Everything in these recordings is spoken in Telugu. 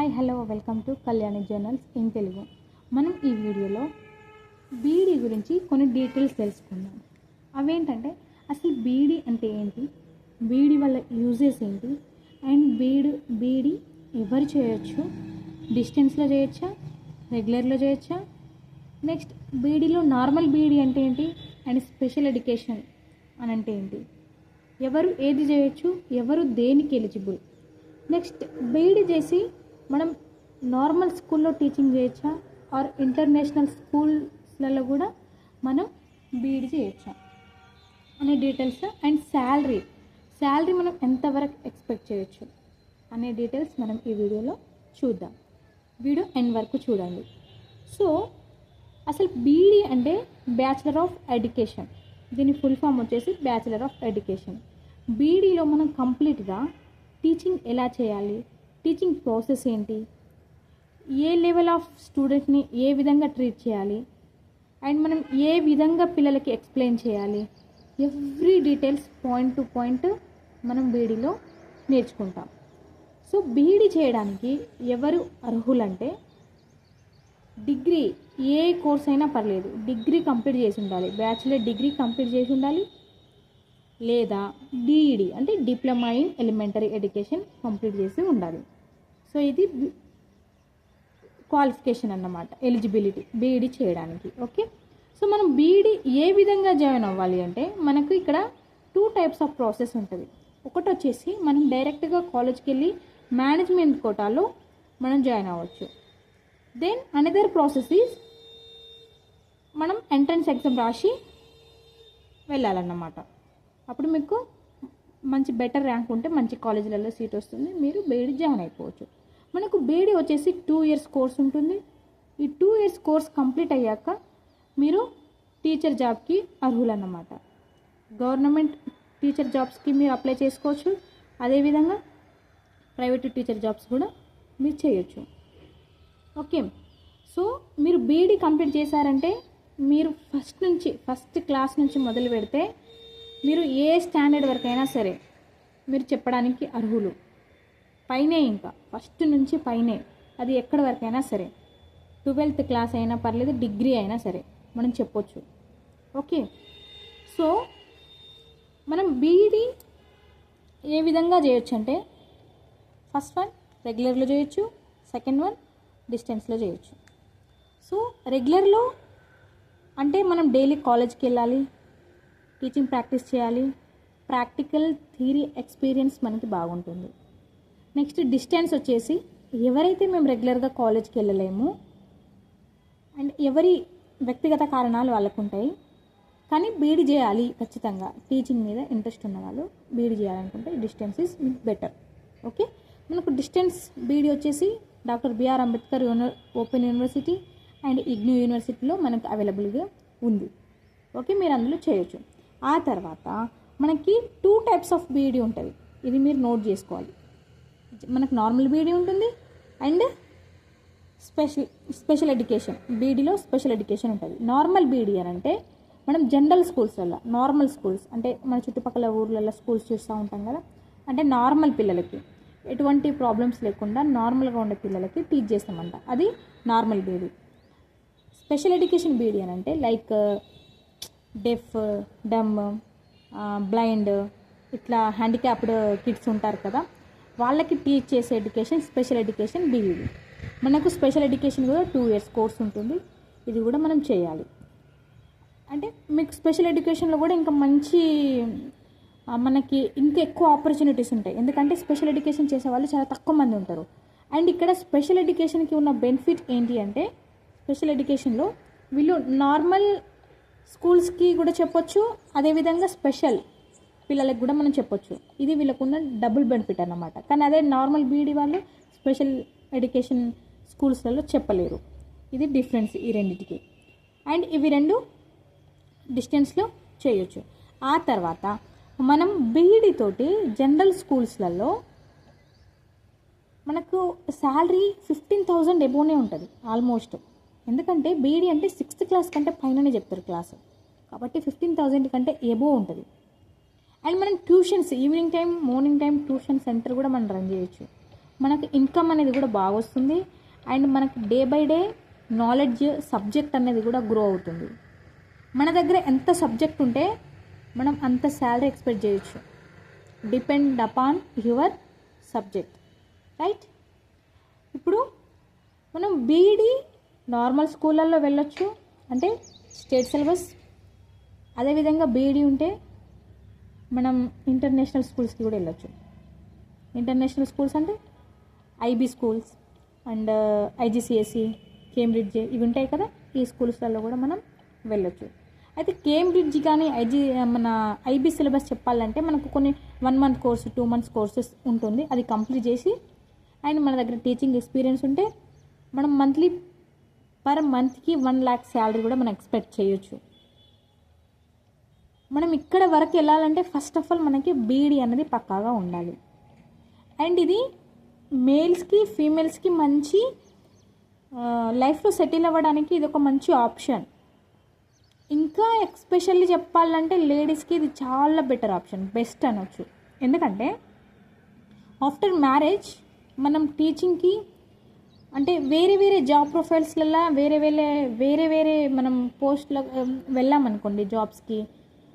Hi hello welcome to Kalyani journals in Telugu. మనం ఈ వీడియోలో బీడీ గురించి కొన్ని డీటెయిల్స్ తెలుసుకుందాం. అవేంటంటే అసలు బీడీ అంటే ఏంటి, బీడీ వల్ల యూజెస్ ఏంటి, అండ్ బీడీ ఎవరు చేయొచ్చు, డిస్టెన్స్లో చేయొచ్చా, రెగ్యులర్లో చేయొచ్చా, నెక్స్ట్ బీడీలో నార్మల్ బీడీ అంటే ఏంటి, అండ్ స్పెషల్ ఎడ్యుకేషన్ అని అంటే ఏంటి, ఎవరు ఏది చేయొచ్చు, ఎవరు దేనికి ఎలిజిబుల్, నెక్స్ట్ బీడీ చేసి మనం నార్మల్ స్కూల్లో టీచింగ్ చేయొచ్చా ఆర్ ఇంటర్నేషనల్ స్కూల్స్లలో కూడా మనం బీడీ చేయొచ్చా అనే డీటెయిల్స్, అండ్ శాలరీ మనం ఎంతవరకు ఎక్స్పెక్ట్ చేయొచ్చు అనే డీటెయిల్స్ మనం ఈ వీడియోలో చూద్దాం. వీడియో ఎండ్ వరకు చూడండి. సో అసలు బీడీ అంటే బ్యాచిలర్ ఆఫ్ ఎడ్యుకేషన్, దీని ఫుల్ ఫామ్ వచ్చేసి బ్యాచిలర్ ఆఫ్ ఎడ్యుకేషన్. బీడీలో మనం కంప్లీట్గా టీచింగ్ ఎలా చేయాలి, టీచింగ్ ప్రాసెస్ ఏంటి, ఏ లెవెల్ ఆఫ్ స్టూడెంట్ని ఏ విధంగా ట్రీట్ చేయాలి, అండ్ మనం ఏ విధంగా పిల్లలకి ఎక్స్ప్లెయిన్ చేయాలి, every details point to point మనం బీడీలో నేర్చుకుంటాం. సో బీడీ చేయడానికి ఎవరు అర్హులంటే డిగ్రీ ఏ కోర్స్ అయినా పర్లేదు, డిగ్రీ కంప్లీట్ చేసి ఉండాలి, బ్యాచిలర్ డిగ్రీ కంప్లీట్ చేసి ఉండాలి, లేదా డిఈడి అంటే diploma in elementary education complete చేసి ఉండాలి. సో ఇది క్వాలిఫికేషన్ అన్నమాట, ఎలిజిబిలిటీ బీఈడి చేయడానికి. ఓకే, సో మనం బీఈడి ఏ విధంగా జాయిన్ అవ్వాలి అంటే మనకు ఇక్కడ 2 టైప్స్ ఆఫ్ ప్రాసెస్ ఉంటుంది. ఒకటి వచ్చేసి మనం డైరెక్ట్గా కాలేజ్కి వెళ్ళి మేనేజ్మెంట్ కోటాలో మనం జాయిన్ అవ్వచ్చు. దెన్ అనదర్ ప్రాసెస్ ఈజ్ మనం ఎంట్రన్స్ ఎగ్జామ్ రాసి వెళ్ళాలన్నమాట. అప్పుడు మీకు మంచి బెటర్ ర్యాంక్ ఉంటే మంచి కాలేజీలలో సీట్ వస్తుంది, మీరు బీఈడి జాయిన్ అయిపోవచ్చు. మనకు బీఈడి వచ్చేసి 2 ఇయర్స్ కోర్స్ ఉంటుంది. ఈ 2 ఇయర్స్ కోర్స్ కంప్లీట్ అయ్యాక మీరు టీచర్ జాబ్కి అర్హులన్నమాట. గవర్నమెంట్ టీచర్ జాబ్స్కి మీరు అప్లై చేసుకోవచ్చు, అదేవిధంగా ప్రైవేట్ టీచర్ జాబ్స్ కూడా మీరు చేయొచ్చు. ఓకే, సో మీరు బీఈడి కంప్లీట్ చేశారంటే మీరు ఫస్ట్ క్లాస్ నుంచి మొదలు పెడితే మీరు ఏ స్టాండర్డ్ వరకైనా సరే మీరు చెప్పడానికి అర్హులు. పైనే, ఇంకా ఫస్ట్ నుంచి పైనే, అది ఎక్కడి వరకైనా సరే, 12th క్లాస్ అయినా పర్లేదు, డిగ్రీ అయినా సరే మనం చెప్పొచ్చు. ఓకే, సో మనం బీఈడి ఏ విధంగా చేయొచ్చు అంటే ఫస్ట్ వన్ రెగ్యులర్లో చేయొచ్చు, సెకండ్ వన్ డిస్టెన్స్లో చేయొచ్చు. సో రెగ్యులర్లో అంటే మనం డైలీ కాలేజ్కి వెళ్ళాలి, టీచింగ్ ప్రాక్టీస్ చేయాలి, ప్రాక్టికల్ థియరీ ఎక్స్పీరియన్స్ మనకి బాగుంటుంది. నెక్స్ట్ డిస్టెన్స్ వచ్చేసి ఎవరైతే మేము రెగ్యులర్గా కాలేజ్కి వెళ్ళలేము అండ్ ఎవరి వ్యక్తిగత కారణాలు వాళ్ళకు ఉంటాయి, కానీ బీఈడి చేయాలి ఖచ్చితంగా, టీచింగ్ మీద ఇంట్రెస్ట్ ఉన్న వాళ్ళు బీఈడి చేయాలనుకుంటే డిస్టెన్స్ ఈజ్ బెటర్. ఓకే, మనకు డిస్టెన్స్ బీఈడి వచ్చేసి doctor B R Ambedkar open university and IGNOU యూనివర్సిటీలో మనకు అవైలబుల్గా ఉంది. ఓకే, మీరు అందులో చేయొచ్చు. ఆ తర్వాత మనకి 2 టైప్స్ ఆఫ్ బీఈడి ఉంటుంది, ఇది మీరు నోట్ చేసుకోవాలి. మనకు నార్మల్ బీఈడి ఉంటుంది అండ్ స్పెషల్ ఎడ్యుకేషన్, బీఈడిలో స్పెషల్ ఎడ్యుకేషన్ ఉంటుంది. నార్మల్ బీఈడి అని అంటే మనం జనరల్ స్కూల్స్లలో, నార్మల్ స్కూల్స్ అంటే మన చుట్టుపక్కల ఊర్లలో స్కూల్స్ చూస్తూ ఉంటాం కదా, అంటే నార్మల్ పిల్లలకి ఎటువంటి ప్రాబ్లమ్స్ లేకుండా నార్మల్గా ఉండే పిల్లలకి టీచ్ చేస్తామంట, అది normal BEd. Special education BEd అని అంటే లైక్ డెఫ్, డమ్, బ్లైండ్, ఇట్లా హ్యాండిక్యాప్డ్ కిడ్స్ ఉంటారు కదా, వాళ్ళకి టీచ్ చేసే ఎడ్యుకేషన్ స్పెషల్ ఎడ్యుకేషన్ బీఈడి. మనకు స్పెషల్ ఎడ్యుకేషన్ కూడా 2 ఇయర్స్ కోర్స్ ఉంటుంది, ఇది కూడా మనం చేయాలి. అంటే మీకు స్పెషల్ ఎడ్యుకేషన్లో కూడా ఇంకా మంచి మనకి ఇంకా ఎక్కువ ఆపర్చునిటీస్ ఉంటాయి, ఎందుకంటే స్పెషల్ ఎడ్యుకేషన్ చేసే వాళ్ళు చాలా తక్కువ మంది ఉంటారు. అండ్ ఇక్కడ స్పెషల్ ఎడ్యుకేషన్కి ఉన్న బెనిఫిట్ ఏంటి అంటే స్పెషల్ ఎడ్యుకేషన్లో వీళ్ళు నార్మల్ స్కూల్స్కి కూడా చెప్పొచ్చు, అదేవిధంగా స్పెషల్ పిల్లలకు కూడా మనం చెప్పొచ్చు. ఇది వీళ్ళకున్న డబుల్ బెనిఫిట్ అన్నమాట. కానీ అదే నార్మల్ బీఈడి వాళ్ళు స్పెషల్ ఎడ్యుకేషన్ స్కూల్స్లలో చెప్పలేరు. ఇది డిఫరెన్స్ ఈ రెండింటికి. అండ్ ఇవి 2 డిస్టెన్స్లో చేయొచ్చు. ఆ తర్వాత మనం బీఈడి తోటి జనరల్ స్కూల్స్లలో మనకు శాలరీ 15,000 ఎబోనే ఉంటుంది ఆల్మోస్ట్. ఎందుకంటే బీఈడి అంటే 6th క్లాస్ కంటే పైననే చెప్తారు క్లాసు, కాబట్టి 15,000 కంటే ఎబో ఉంటుంది. అండ్ మనం tuitions evening time, morning time tuition centre కూడా మనం రన్ చేయొచ్చు. మనకు ఇన్కమ్ అనేది కూడా బాగా వస్తుంది. అండ్ మనకి day by day knowledge subject అనేది కూడా గ్రో అవుతుంది. మన దగ్గర ఎంత సబ్జెక్ట్ ఉంటే మనం అంత శాలరీ ఎక్స్పెక్ట్ చేయొచ్చు. Depend upon your subject, right. ఇప్పుడు మనం బీఈడి నార్మల్ స్కూళ్ళల్లో వెళ్ళొచ్చు, అంటే స్టేట్ సిలబస్. అదేవిధంగా బీఈడి ఉంటే మనం ఇంటర్నేషనల్ స్కూల్స్కి కూడా వెళ్ళొచ్చు. ఇంటర్నేషనల్ స్కూల్స్ అంటే IB schools and IGCSE, Cambridge ఇవి ఉంటాయి కదా, ఈ స్కూల్స్లలో కూడా మనం వెళ్ళొచ్చు. అయితే కేంబ్రిడ్జ్ కానీ మన ఐబీ సిలబస్ చెప్పాలంటే మనకు కొన్ని 1 month కోర్సు, 2 months కోర్సెస్ ఉంటుంది. అది కంప్లీట్ చేసి అండ్ మన దగ్గర టీచింగ్ ఎక్స్పీరియన్స్ ఉంటే మనం పర్ మంత్కి 1 lakh శాలరీ కూడా మనం ఎక్స్పెక్ట్ చేయొచ్చు. మనం ఇక్కడ వరకు వెళ్ళాలంటే ఫస్ట్ ఆఫ్ ఆల్ మనకి బీఈడి అనేది పక్కాగా ఉండాలి. అండ్ ఇది మేల్స్కి ఫీమేల్స్కి మంచి లైఫ్లో సెటిల్ అవ్వడానికి ఇది ఒక మంచి ఆప్షన్. ఇంకా ఎస్పెషల్లీ చెప్పాలంటే లేడీస్కి ఇది చాలా బెటర్ ఆప్షన్, బెస్ట్ అనొచ్చు. ఎందుకంటే ఆఫ్టర్ మ్యారేజ్ మనం టీచింగ్కి అంటే వేరే వేరే జాబ్ ప్రొఫైల్స్లలో వేరే వేరే మనం పోస్ట్లో వెళ్ళామనుకోండి, జాబ్స్కి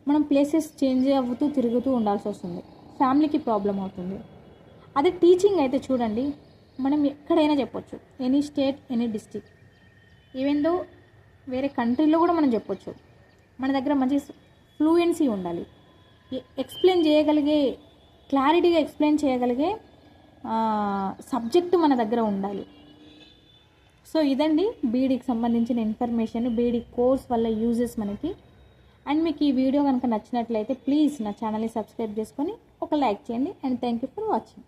మనం ప్లేసెస్ చేంజ్ అవుతూ తిరుగుతూ ఉండాల్సి వస్తుంది, ఫ్యామిలీకి ప్రాబ్లం అవుతుంది. అదే టీచింగ్ అయితే చూడండి, మనం ఎక్కడైనా చెప్పొచ్చు, any state, any district, even though వేరే కంట్రీలో కూడా మనం చెప్పొచ్చు. మన దగ్గర మంచి ఫ్లూయెన్సీ ఉండాలి, ఎక్స్ప్లెయిన్ చేయగలిగే, క్లారిటీగా ఎక్స్ప్లెయిన్ చేయగలిగే సబ్జెక్టు మన దగ్గర ఉండాలి. సో ఇదండి బీఈడికి సంబంధించిన ఇన్ఫర్మేషన్, బీఈడి కోర్స్ వల్ల యూజెస్ మనకి. అండ్ మీకు ఈ వీడియో కనుక నచ్చినట్లయితే ప్లీజ్ నా ఛానల్ని సబ్స్క్రైబ్ చేసుకొని ఒక లైక్ చేయండి. And thank you for watching.